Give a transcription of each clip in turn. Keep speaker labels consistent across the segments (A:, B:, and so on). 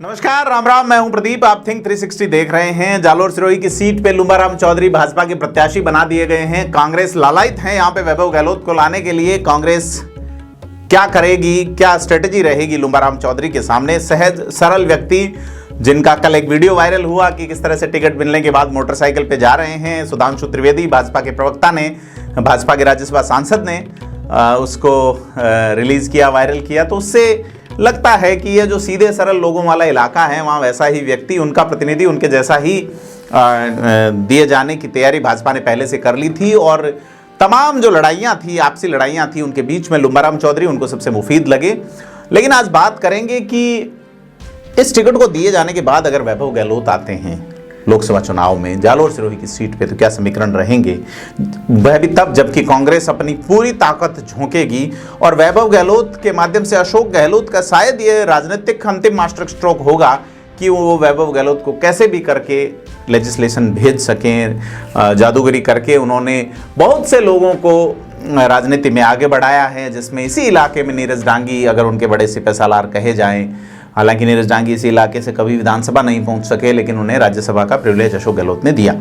A: नमस्कार, राम राम। मैं हूं प्रदीप। आप थिंक 360 देख रहे हैं। जालोर सिरोही की सीट पे लुम्बाराम चौधरी भाजपा के प्रत्याशी बना दिए गए हैं। कांग्रेस लालायित है यहां पे वैभव गहलोत को लाने के लिए। कांग्रेस क्या करेगी, क्या स्ट्रेटेजी रहेगी लुम्बाराम चौधरी के सामने? सहज सरल व्यक्ति जिनका कल एक वीडियो वायरल हुआ कि किस तरह से टिकट मिलने के बाद मोटरसाइकिल पे जा रहे हैं। सुधांशु त्रिवेदी भाजपा के प्रवक्ता ने, भाजपा के राज्यसभा सांसद ने उसको रिलीज किया, वायरल किया। तो उससे लगता है कि ये जो सीधे सरल लोगों वाला इलाका है, वहाँ वैसा ही व्यक्ति, उनका प्रतिनिधि उनके जैसा ही दिए जाने की तैयारी भाजपा ने पहले से कर ली थी। और तमाम जो लड़ाइयाँ थी, आपसी लड़ाइयाँ थी, उनके बीच में लुम्बाराम चौधरी उनको सबसे मुफीद लगे। लेकिन आज बात करेंगे कि इस टिकट को दिए जाने के बाद अगर वैभव गहलोत आते हैं लोकसभा चुनाव में जालोर सिरोही की सीट पे, तो क्या समीकरण रहेंगे। वह भी तब जबकि कांग्रेस अपनी पूरी ताकत झोंकेगी और वैभव गहलोत के माध्यम से अशोक गहलोत का शायद ये राजनीतिक अंतिम मास्टर स्ट्रोक होगा कि वो वैभव गहलोत को कैसे भी करके लेजिस्लेशन भेज सकें। जादूगरी करके उन्होंने बहुत से लोगों को राजनीति में आगे बढ़ाया है, जिसमें इसी इलाके में नीरज डांगी अगर उनके बड़े सिपहसालार कहे जाएं। हालांकि नीरज डांगी इसी इलाके से कभी विधानसभा नहीं पहुंच सके, लेकिन उन्हें राज्यसभा का प्रिविलेज अशोक गहलोत ने दिया।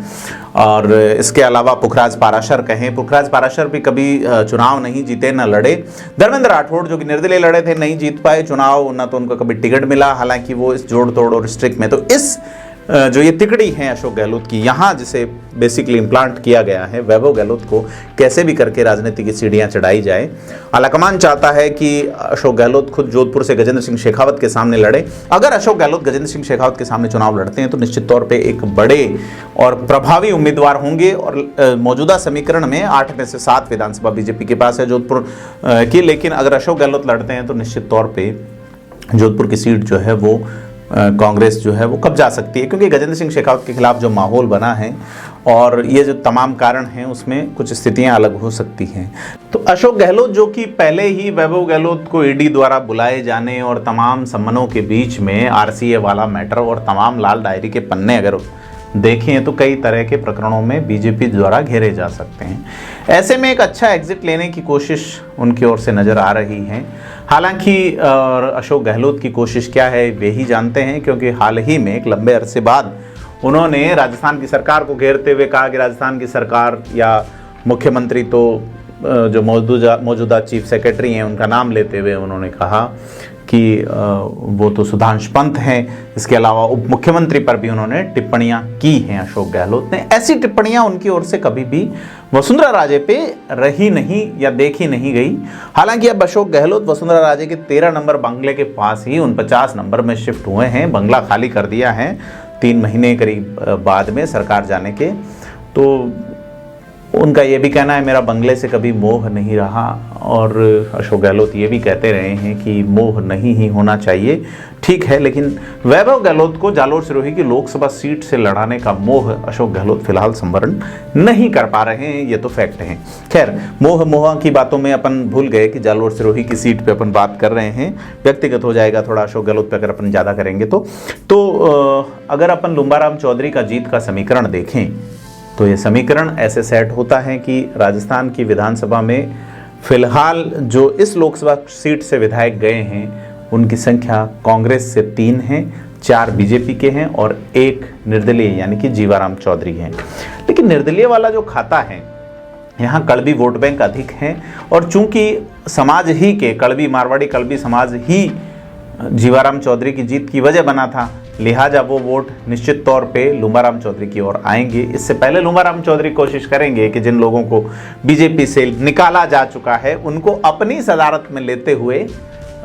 A: और इसके अलावा पुखराज पाराशर कहें, पुखराज पाराशर भी कभी चुनाव नहीं जीते, न लड़े। धर्मेंद्र राठौड़ जो कि निर्दलीय लड़े थे, नहीं जीत पाए चुनाव, न तो उनको कभी टिकट मिला। हालांकि वो इस जोड़ तोड़ और स्ट्रिक में, तो इस जो ये तिकड़ी है अशोक गहलोत की, यहाँ जिसे बेसिकली इम्प्लांट किया गया है, वैभव गहलोत को कैसे भी करके राजनीति की सीढ़ियाँ चढ़ाई जाए। आलाकमान चाहता है कि अशोक गहलोत खुद जोधपुर से गजेंद्र सिंह शेखावत के सामने लड़े। अगर अशोक गहलोत गजेंद्र सिंह शेखावत के सामने चुनाव लड़ते हैं तो निश्चित तौर पर एक बड़े और प्रभावी उम्मीदवार होंगे। और मौजूदा समीकरण में 8 में से 7 विधानसभा बीजेपी के पास है जोधपुर की। लेकिन अगर अशोक गहलोत लड़ते हैं तो निश्चित तौर पर जोधपुर की सीट जो है वो कांग्रेस जो है वो कब जा सकती है, क्योंकि गजेंद्र सिंह शेखावत के खिलाफ जो माहौल बना है और ये जो तमाम कारण हैं, उसमें कुछ स्थितियां अलग हो सकती हैं। तो अशोक गहलोत जो कि पहले ही वैभव गहलोत को ईडी द्वारा बुलाए जाने और तमाम सम्मनों के बीच में आरसीए वाला मैटर और तमाम लाल डायरी के पन्ने अगर देखें तो कई तरह के प्रकरणों में बीजेपी द्वारा घेरे जा सकते हैं। ऐसे में एक अच्छा एग्जिट लेने की कोशिश उनकी ओर से नज़र आ रही है। हालांकि अशोक गहलोत की कोशिश क्या है वे ही जानते हैं, क्योंकि हाल ही में एक लंबे अरसे बाद उन्होंने राजस्थान की सरकार को घेरते हुए कहा कि राजस्थान की सरकार या मुख्यमंत्री, तो जो मौजूदा चीफ सेक्रेटरी हैं उनका नाम लेते हुए उन्होंने कहा कि वो तो सुधांशु पंत हैं। इसके अलावा उप मुख्यमंत्री पर भी उन्होंने टिप्पणियां की हैं अशोक गहलोत ने। ऐसी टिप्पणियां उनकी ओर से कभी भी वसुंधरा राजे पे रही नहीं या देखी नहीं गई। हालांकि अब अशोक गहलोत वसुंधरा राजे के 13 नंबर बंगले के पास ही 49 नंबर में शिफ्ट हुए हैं। बंगला खाली कर दिया है 3 महीने करीब बाद में सरकार जाने के। तो उनका ये भी कहना है मेरा बंगले से कभी मोह नहीं रहा। और अशोक गहलोत ये भी कहते रहे हैं कि मोह नहीं ही होना चाहिए। ठीक है, लेकिन वैभव गहलोत को जालोर सिरोही की लोकसभा सीट से लड़ाने का मोह अशोक गहलोत फिलहाल संवरण नहीं कर पा रहे हैं, ये तो फैक्ट है। खैर, मोह की बातों में अपन भूल गए कि जालोर सिरोही की सीट पे अपन बात कर रहे हैं। व्यक्तिगत हो जाएगा थोड़ा अशोक गहलोत पे अगर अपन ज़्यादा करेंगे तो अगर अपन लुम्बाराम चौधरी का जीत का समीकरण देखें तो ये समीकरण ऐसे सेट होता है कि राजस्थान की विधानसभा में फिलहाल जो इस लोकसभा सीट से विधायक गए हैं उनकी संख्या कांग्रेस से 3 हैं, 4 बीजेपी के हैं और 1 निर्दलीय यानी कि जीवाराम चौधरी हैं। लेकिन निर्दलीय वाला जो खाता है, यहाँ कड़बी वोट बैंक अधिक हैं और चूंकि समाज ही के कड़बी मारवाड़ी कड़बी समाज ही जीवाराम चौधरी की जीत की वजह बना था, लिहाजा वो वोट निश्चित तौर पे लुम्बाराम चौधरी की ओर आएंगे। इससे पहले लुम्बाराम चौधरी कोशिश करेंगे कि जिन लोगों को बीजेपी से निकाला जा चुका है उनको अपनी सदारत में लेते हुए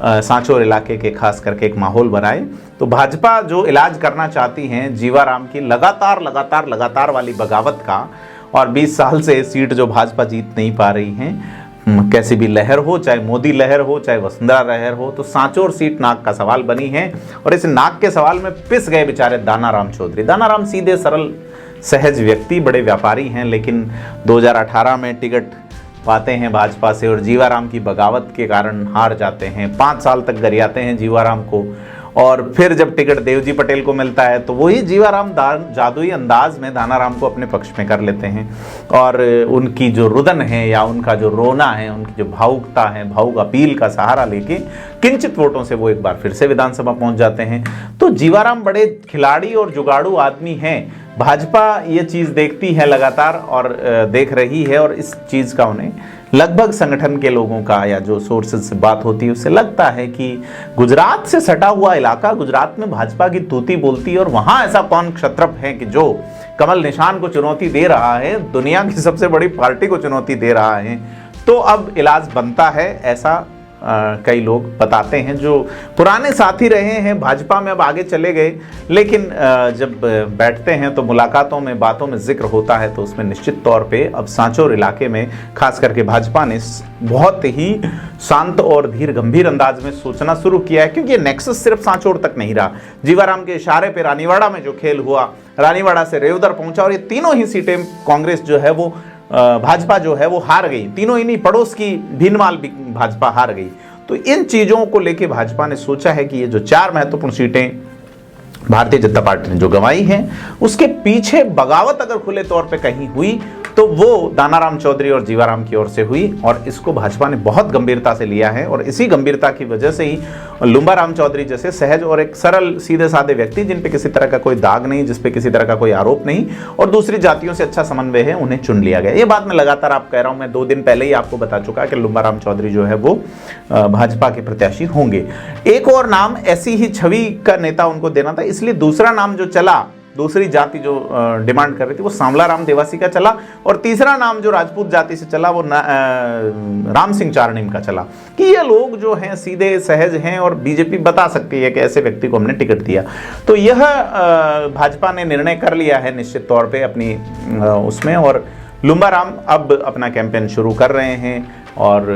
A: सांचौर इलाके के खास करके एक माहौल बनाए। तो भाजपा जो इलाज करना चाहती हैं जीवाराम की लगातार वाली बगावत का, और 20 साल से सीट जो भाजपा जीत नहीं पा रही हैं, कैसी भी लहर हो, चाहे मोदी लहर हो चाहे वसुंधरा लहर हो, तो सांचौर सीट नाक का सवाल बनी है। और इस नाक के सवाल में पिस गए बेचारे दानाराम चौधरी। दानाराम सीधे सरल सहज व्यक्ति, बड़े व्यापारी हैं, लेकिन 2018 में टिकट पाते हैं भाजपा से और जीवाराम की बगावत के कारण हार जाते हैं। 5 साल तक गरियाते हैं जीवाराम को और फिर जब टिकट देवजी पटेल को मिलता है तो वही जीवाराम जादुई अंदाज में दानाराम को अपने पक्ष में कर लेते हैं और उनकी जो रुदन है या उनका जो रोना है, उनकी जो भावुकता है, भावुक अपील का सहारा लेके किंचित वोटों से वो एक बार फिर से विधानसभा पहुंच जाते हैं। तो जीवाराम बड़े खिलाड़ी और जुगाड़ू आदमी हैं। भाजपा ये चीज देखती है लगातार और देख रही है और इस चीज का उन्हें लगभग संगठन के लोगों का या जो सोर्सेज से बात होती है उससे लगता है कि गुजरात से सटा हुआ इलाका, गुजरात में भाजपा की तूती बोलती है और वहां ऐसा कौन क्षत्रप है कि जो कमल निशान को चुनौती दे रहा है, दुनिया की सबसे बड़ी पार्टी को चुनौती दे रहा है। तो अब इलाज बनता है, ऐसा कई लोग बताते हैं जो पुराने साथी रहे हैं भाजपा में, अब आगे चले गए, लेकिन जब बैठते हैं तो मुलाकातों में, बातों में जिक्र होता है तो उसमें निश्चित तौर पे अब सांचौर इलाके में खास करके भाजपा ने बहुत ही शांत और धीर गंभीर अंदाज में सोचना शुरू किया है, क्योंकि ये नेक्सस सिर्फ सांचौर तक नहीं रहा। जीवाराम के इशारे पे रानीवाड़ा में जो खेल हुआ, रानीवाड़ा से रेवदर पहुंचा और ये तीनों ही सीटें कांग्रेस जो है वो भाजपा जो है वो हार गई, तीनों ही नहीं, पड़ोस की भीनमाल भाजपा हार गई। तो इन चीजों को लेके भाजपा ने सोचा है कि ये जो 4 महत्वपूर्ण सीटें भारतीय जनता पार्टी ने जो गंवाई हैं उसके पीछे बगावत अगर खुले तौर पे कहीं हुई तो वो दानाराम चौधरी और जीवाराम की ओर से हुई और इसको भाजपा ने बहुत गंभीरता से लिया है। और इसी गंभीरता की वजह से ही लुम्बाराम चौधरी जैसे सहज और एक सरल सीधे साधे व्यक्ति, जिन पे किसी तरह का कोई दाग नहीं, जिस पे किसी तरह का कोई आरोप नहीं और दूसरी जातियों से अच्छा समन्वय है, उन्हें चुन लिया गया। ये बात मैं लगातार आप कह रहा हूं, मैं 2 दिन पहले ही आपको बता चुका कि लुम्बाराम चौधरी जो है वो भाजपा के प्रत्याशी होंगे। एक और नाम ऐसी ही छवि का नेता उनको देना था, इसलिए दूसरा नाम जो चला, दूसरी जाति जो डिमांड कर रही थी वो सांवला राम देवासी का चला और तीसरा नाम जो राजपूत जाति से चला वो राम सिंह चारणीम का चला कि ये लोग जो हैं सीधे सहज हैं और बीजेपी बता सकती है कि ऐसे व्यक्ति को हमने टिकट दिया। तो यह भाजपा ने निर्णय कर लिया है निश्चित तौर पे अपनी उसमें, और लुम्बाराम अब अपना कैंपेन शुरू कर रहे हैं और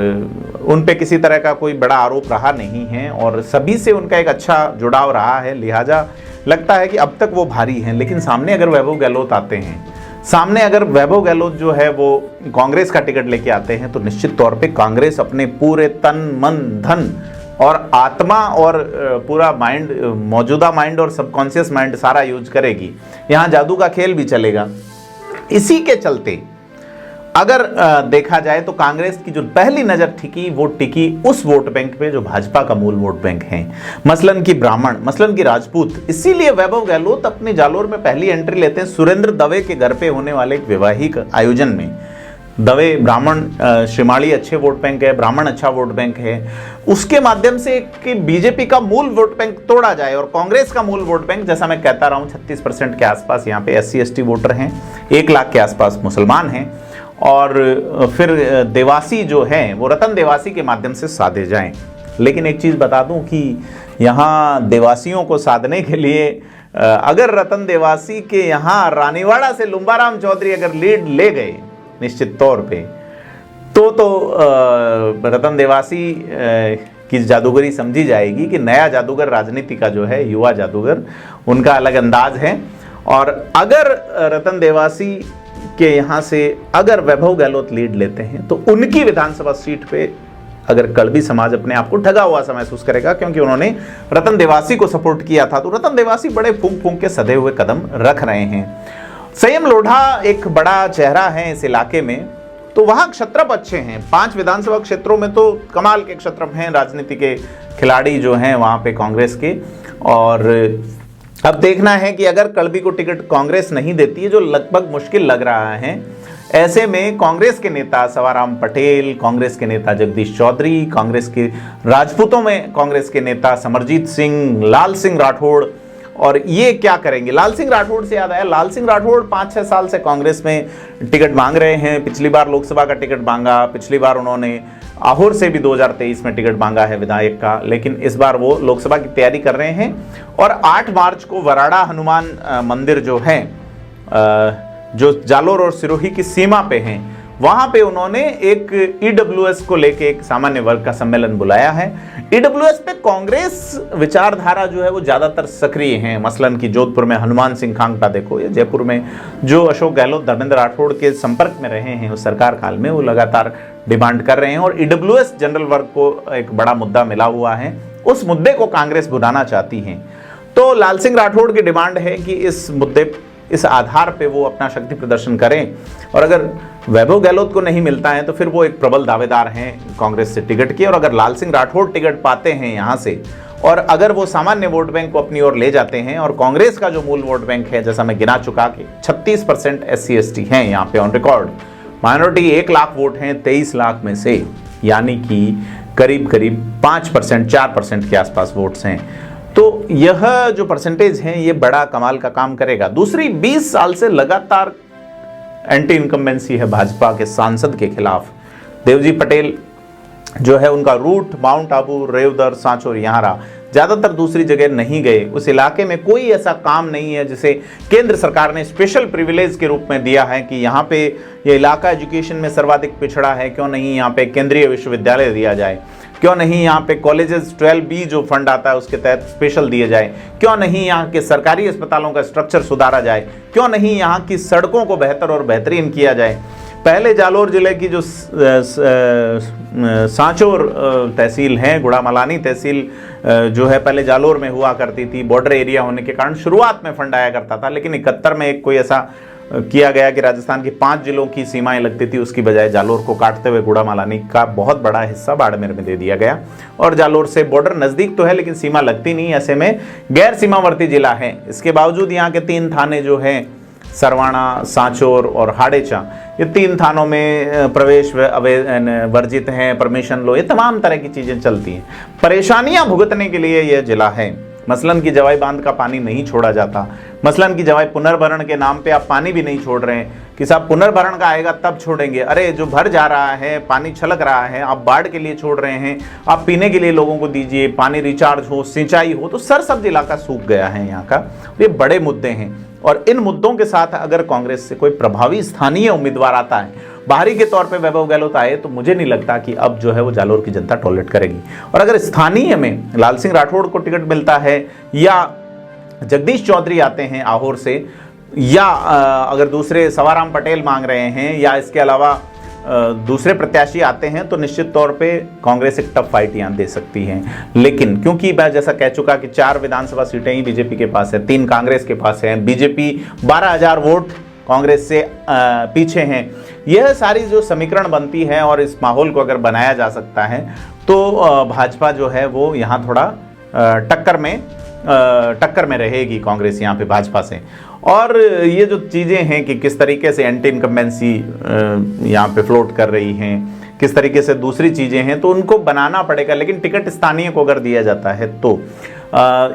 A: उन पे किसी तरह का कोई बड़ा आरोप रहा नहीं है और सभी से उनका एक अच्छा जुड़ाव रहा है, लिहाजा लगता है कि अब तक वो भारी हैं। लेकिन सामने अगर वैभव गहलोत आते हैं, सामने अगर वैभव गहलोत जो है वो कांग्रेस का टिकट लेके आते हैं तो निश्चित तौर पे कांग्रेस अपने पूरे तन मन धन और आत्मा और पूरा माइंड, मौजूदा माइंड और सबकॉन्शियस माइंड सारा यूज करेगी। यहाँ जादू का खेल भी चलेगा। इसी के चलते अगर देखा जाए तो कांग्रेस की जो पहली नजर टिकी वो टिकी उस वोट बैंक पे जो भाजपा का मूल वोट बैंक है, मसलन की ब्राह्मण, मसलन की राजपूत। इसीलिए वैभव गहलोत अपने जालोर में पहली एंट्री लेते हैं सुरेंद्र दवे के घर पे होने वाले एक वैवाहिक आयोजन में। दवे ब्राह्मण, श्रीमाली अच्छे वोट बैंक है, ब्राह्मण अच्छा वोट बैंक है, उसके माध्यम से कि बीजेपी का मूल वोट बैंक तोड़ा जाए और कांग्रेस का मूल वोट बैंक, जैसा मैं कहता रहा हूं 36% के आसपास यहाँ पे SC/ST वोटर हैं, 1 लाख के आसपास मुसलमान हैं और फिर देवासी जो हैं वो रतन देवासी के माध्यम से साधे जाएं। लेकिन एक चीज़ बता दूं कि यहाँ देवासियों को साधने के लिए अगर रतन देवासी के यहाँ रानीवाड़ा से लुम्बाराम चौधरी अगर लीड ले गए निश्चित तौर पे तो रतन देवासी की जादूगरी समझी जाएगी कि नया जादूगर राजनीति का जो है, युवा जादूगर, उनका अलग अंदाज है। और अगर रतन देवासी के यहाँ से अगर वैभव गहलोत लीड लेते हैं तो उनकी विधानसभा सीट पे अगर कड़बी समाज अपने आप को ठगा हुआ सा महसूस करेगा, क्योंकि उन्होंने रतन देवासी को सपोर्ट किया था। तो रतन देवासी बड़े फूंक फूंक के सधे हुए कदम रख रहे हैं। संयम लोढ़ा एक बड़ा चेहरा है इस इलाके में, तो वहां क्षत्रप अच्छे हैं। 5 विधानसभा क्षेत्रों में तो कमाल के क्षत्रप हैं, राजनीति के खिलाड़ी जो हैं वहां पे कांग्रेस के। और अब देखना है कि अगर कड़बी को टिकट कांग्रेस नहीं देती है, जो लगभग मुश्किल लग रहा है, ऐसे में कांग्रेस के नेता सवाराम पटेल, कांग्रेस के नेता जगदीश चौधरी, कांग्रेस के राजपूतों में कांग्रेस के नेता समरजीत सिंह, लाल सिंह राठौड़, और ये क्या करेंगे। लाल सिंह राठौड़ से याद आया, लाल सिंह राठौड़ 5-6 साल से कांग्रेस में टिकट मांग रहे हैं। पिछली बार लोकसभा का टिकट मांगा, पिछली बार उन्होंने आहोर से भी 2023 में टिकट मांगा है विधायक का, लेकिन इस बार वो लोकसभा की तैयारी कर रहे हैं। और 8 मार्च को वराड़ा हनुमान मंदिर जो है, जो जालोर और सिरोही की सीमा पे हैं, वहां पे उन्होंने एक EWS को लेके एक सामान्य वर्ग का सम्मेलन बुलाया है। EWS पे कांग्रेस विचारधारा जो है वो ज्यादातर सक्रिय है। मसलन की जोधपुर में हनुमान सिंह खांगटा देखो, या जयपुर में जो अशोक गहलोत, धर्मेंद्र राठौड़ के संपर्क में रहे हैं उस सरकार काल में, वो लगातार डिमांड कर रहे हैं। और EWS जनरल वर्ग को एक बड़ा मुद्दा मिला हुआ है, उस मुद्दे को कांग्रेस भुनाना चाहती है। तो लाल सिंह राठौड़ की डिमांड है कि इस मुद्दे, इस आधार पे वो अपना शक्ति प्रदर्शन करें, और अगर वैभव गहलोत को नहीं मिलता है तो फिर वो एक प्रबल दावेदार हैं कांग्रेस से टिकट के, और अगर लाल सिंह राठौड़ टिकट पाते हैं यहाँ से, और अगर वो सामान्य वोट बैंक को अपनी ओर ले जाते हैं, और कांग्रेस का जो मूल वोट बैंक है, जैसा मैं गिना चुका कि 36% SC ST हैं यहाँ पे on record, minority 1 lakh vote हैं 23 लाख में से, यानी कि करीब करीब 5%, 4% के आसपास वोट्स हैं। तो यह जो परसेंटेज है ये बड़ा कमाल का काम करेगा। दूसरी, 20 साल से लगातार एंटी इनकम्बेंसी है भाजपा के सांसद के खिलाफ। देवजी पटेल जो है उनका रूट माउंट आबू, रेवदर, सांचौर यहाँ रहा, ज्यादातर दूसरी जगह नहीं गए। उस इलाके में कोई ऐसा काम नहीं है जिसे केंद्र सरकार ने स्पेशल प्रिविलेज के रूप में दिया है कि यहाँ पे ये इलाका एजुकेशन में सर्वाधिक पिछड़ा है, क्यों नहीं यहाँ पे केंद्रीय विश्वविद्यालय दिया जाए, क्यों नहीं यहाँ पे कॉलेजेस 12B जो फंड आता है उसके तहत स्पेशल दिए जाए, क्यों नहीं यहाँ के सरकारी अस्पतालों का स्ट्रक्चर सुधारा जाए, क्यों नहीं यहाँ की सड़कों को बेहतर और बेहतरीन किया जाए। पहले जालोर जिले की जो सांचौर तहसील है, गुड़ामलानी तहसील जो है पहले जालोर में हुआ करती थी, बॉर्डर एरिया होने के कारण शुरुआत में फंड आया करता था, लेकिन 71 में एक कोई ऐसा किया गया कि राजस्थान की 5 जिलों की सीमाएं लगती थी, उसकी बजाय जालोर को काटते हुए गुड़ामलानी का बहुत बड़ा हिस्सा बाड़मेर में दे दिया गया, और जालोर से बॉर्डर नजदीक तो है लेकिन सीमा लगती नहीं, ऐसे में गैर सीमावर्ती जिला है। इसके बावजूद यहाँ के 3 थाने जो हैं, सरवाणा, सांचौर और हाड़ेचा, ये 3 थानों में प्रवेश वर्जित हैं, परमिशन लो, ये तमाम तरह की चीजें चलती हैं। परेशानियां भुगतने के लिए यह जिला है। मसलन की जवाई बांध का पानी नहीं छोड़ा जाता, मसलन की जवाई पुनर्भरण के नाम पे आप पानी भी नहीं छोड़ रहे हैं कि साहब पुनर्भरण का आएगा तब छोड़ेंगे। अरे जो भर जा रहा है, पानी छलक रहा है, आप बाढ़ के लिए छोड़ रहे हैं, आप पीने के लिए लोगों को दीजिए, पानी रिचार्ज हो, सिंचाई हो। तो सरसब्ज इलाका सूख गया है यहाँ का। ये बड़े मुद्दे हैं, और इन मुद्दों के साथ अगर कांग्रेस से कोई प्रभावी स्थानीय उम्मीदवार आता है, बाहरी के तौर पे वैभव गहलोत आए, तो मुझे नहीं लगता कि अब जो है वो जालोर की जनता टॉलरेट करेगी। और अगर स्थानीय में लाल सिंह राठौड़ को टिकट मिलता है, या जगदीश चौधरी आते हैं आहोर से, या अगर दूसरे सवाराम पटेल मांग रहे हैं, या इसके अलावा दूसरे प्रत्याशी आते हैं, तो निश्चित तौर पे कांग्रेस एक टफ फाइट यहाँ दे सकती है। लेकिन क्योंकि मैं जैसा कह चुका कि 4 विधानसभा सीटें ही बीजेपी के पास है, 3 कांग्रेस के पास है, बीजेपी 12,000 वोट कांग्रेस से पीछे हैं, यह सारी जो समीकरण बनती है, और इस माहौल को अगर बनाया जा सकता है तो भाजपा जो है वो यहाँ थोड़ा टक्कर में रहेगी कांग्रेस यहाँ पे भाजपा से। और ये जो चीज़ें हैं कि किस तरीके से एंटी इनकम्बेंसी यहाँ पे फ्लोट कर रही हैं, किस तरीके से दूसरी चीज़ें हैं, तो उनको बनाना पड़ेगा। लेकिन टिकट स्थानीय को अगर दिया जाता है तो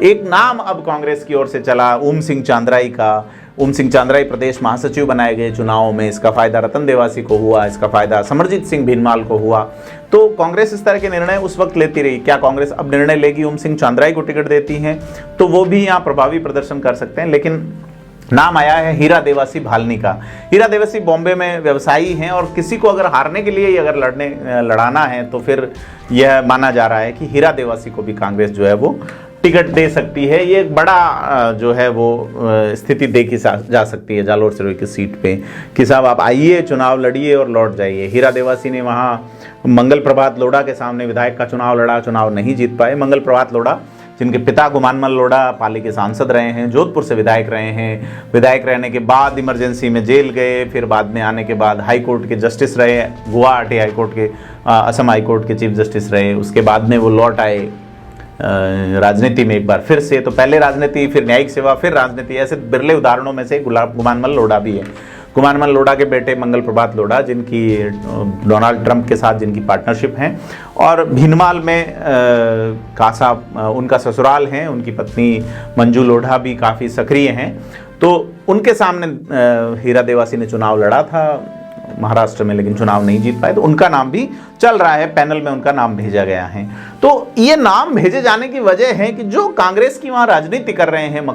A: एक नाम अब कांग्रेस की ओर से चला ओम सिंह चांद्राई का। ओम सिंह चांद्राई प्रदेश महासचिव बनाए गए चुनाव में, इसका फायदा रतन देवासी को हुआ, इसका फायदा समरजीत सिंह भीनमाल को हुआ। तो कांग्रेस इस तरह के निर्णय उस वक्त लेती रही। क्या कांग्रेस अब निर्णय लेगी ओम सिंह चांद्राई को टिकट देती है, तो वो भी यहाँ प्रभावी प्रदर्शन कर सकते हैं। लेकिन नाम आया है हीरा देवासी भालनी का। हीरा देवासी बॉम्बे में व्यवसायी हैं, और किसी को अगर हारने के लिए अगर लड़ाना है तो फिर यह माना जा रहा है कि हीरा देवासी को भी कांग्रेस जो है वो टिकट दे सकती है। ये एक बड़ा जो है वो स्थिति देखी जा सकती है जालोर सिरोही की सीट पे कि साहब आप आइए, चुनाव लड़िए और लौट जाइए। हीरा देवासी ने वहाँ मंगल प्रभात लोढ़ा के सामने विधायक का चुनाव लड़ा, चुनाव नहीं जीत पाए। मंगल प्रभात लोढ़ा जिनके पिता गुमानमल लोढ़ा पाली के सांसद रहे हैं, जोधपुर से विधायक रहे हैं, विधायक रहने के बाद इमरजेंसी में जेल गए, फिर बाद में आने के बाद हाई कोर्ट के जस्टिस रहे, गुवाहाटी हाई कोर्ट के, असम हाई कोर्ट के चीफ जस्टिस रहे। उसके बाद में वो लौट आए राजनीति में एक बार फिर से। तो पहले राजनीति, फिर न्यायिक सेवा, फिर राजनीति, ऐसे बिरले उदाहरणों में से गुमानमल लोढ़ा भी है। गुमानमल लोढ़ा के बेटे मंगल प्रभात लोढ़ा, जिनकी डोनाल्ड ट्रंप के साथ जिनकी पार्टनरशिप है, और भीनमाल में कासा उनका ससुराल है, उनकी पत्नी मंजू लोढ़ा भी काफ़ी सक्रिय हैं। तो उनके सामने हीरा देवासी ने चुनाव लड़ा था महाराष्ट्र में, लेकिन चुनाव नहीं जीत पाए। तो उनका नाम भी चल रहा है, पैनल में उनका नाम भेजा गया है। तो ये नाम भेजे जाने की वजह है कि जो कांग्रेस की वहाँ राजनीति कर रहे हैं,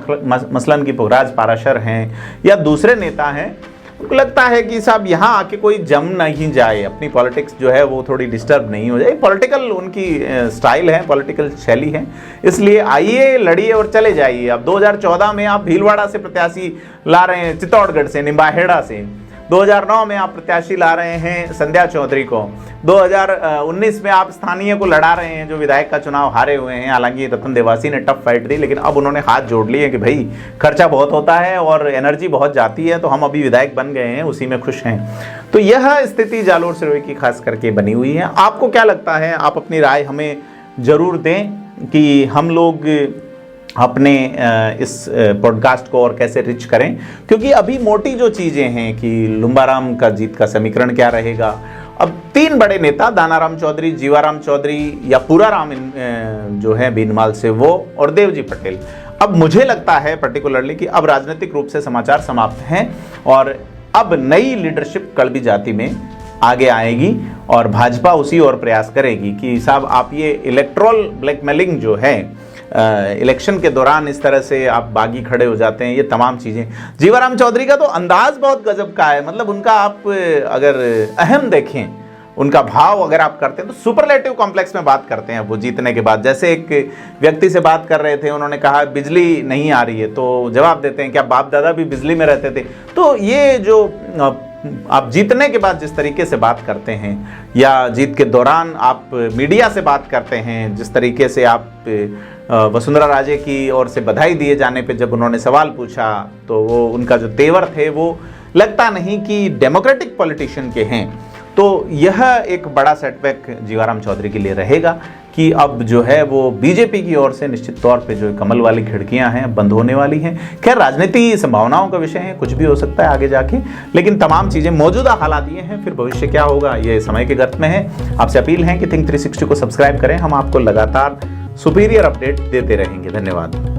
A: मसलन की पुखराज पाराशर हैं या दूसरे नेता हैं, उनको लगता है कि साहब यहाँ आके कोई जम नहीं जाए, अपनी पॉलिटिक्स जो है वो थोड़ी डिस्टर्ब नहीं हो जाए। पॉलिटिकल उनकी स्टाइल है, पॉलिटिकल शैली है, इसलिए आइए, लड़िए और चले जाइए। अब 2014 में आप भीलवाड़ा से प्रत्याशी ला रहे हैं, चित्तौड़गढ़ से, निम्बाहेड़ा से, 2009 में आप प्रत्याशी ला रहे हैं संध्या चौधरी को, 2019 में आप स्थानीय को लड़ा रहे हैं जो विधायक का चुनाव हारे हुए हैं। हालांकि रतन देवासी ने टफ फाइट दी, लेकिन अब उन्होंने हाथ जोड़ लिए कि भाई खर्चा बहुत होता है और एनर्जी बहुत जाती है, तो हम अभी विधायक बन गए हैं, उसी में खुश हैं। तो यह स्थिति जालोर सिरोही की खास करके बनी हुई है। आपको क्या लगता है? आप अपनी राय हमें जरूर दें कि हम लोग अपने इस पॉडकास्ट को और कैसे रिच करें, क्योंकि अभी मोटी जो चीज़ें हैं कि लुम्बाराम का जीत का समीकरण क्या रहेगा। अब 3 बड़े नेता दानाराम चौधरी, जीवाराम चौधरी या पूराराम जो है बीनमाल से वो, और देवजी पटेल। अब मुझे लगता है पर्टिकुलरली कि अब राजनीतिक रूप से समाचार समाप्त हैं और अब नई लीडरशिप कड़बी जाति में आगे आएगी और भाजपा उसी ओर प्रयास करेगी कि साहब आप ये इलेक्ट्रल ब्लैकमेलिंग जो है, इलेक्शन के दौरान इस तरह से आप बागी खड़े हो जाते हैं, ये तमाम चीज़ें। जीवाराम चौधरी का तो अंदाज बहुत गजब का है, मतलब उनका आप अगर अहम देखें, उनका भाव अगर आप करते हैं तो सुपरलेटिव कॉम्प्लेक्स में बात करते हैं वो जीतने के बाद। जैसे एक व्यक्ति से बात कर रहे थे, उन्होंने कहा बिजली नहीं आ रही है, तो जवाब देते हैं क्या बाप दादा भी बिजली में रहते थे। तो ये जो आप जीतने के बाद जिस तरीके से बात करते हैं या जीत के दौरान आप मीडिया से बात करते हैं, जिस तरीके से आप वसुंधरा राजे की ओर से बधाई दिए जाने पे जब उन्होंने सवाल पूछा तो वो उनका जो तेवर थे वो लगता नहीं कि डेमोक्रेटिक पॉलिटिशियन के हैं। तो यह एक बड़ा सेटबैक जीवाराम चौधरी के लिए रहेगा कि अब जो है वो बीजेपी की ओर से निश्चित तौर पे जो कमल वाली खिड़कियां हैं बंद होने वाली हैं। खैर राजनीति संभावनाओं का विषय है, कुछ भी हो सकता है आगे जाके, लेकिन तमाम चीज़ें मौजूदा हालात ये हैं, फिर भविष्य क्या होगा ये समय के गर्त में है। आपसे अपील है कि थिंक 360 को सब्सक्राइब करें, हम आपको लगातार सुपीरियर अपडेट देते रहेंगे। धन्यवाद।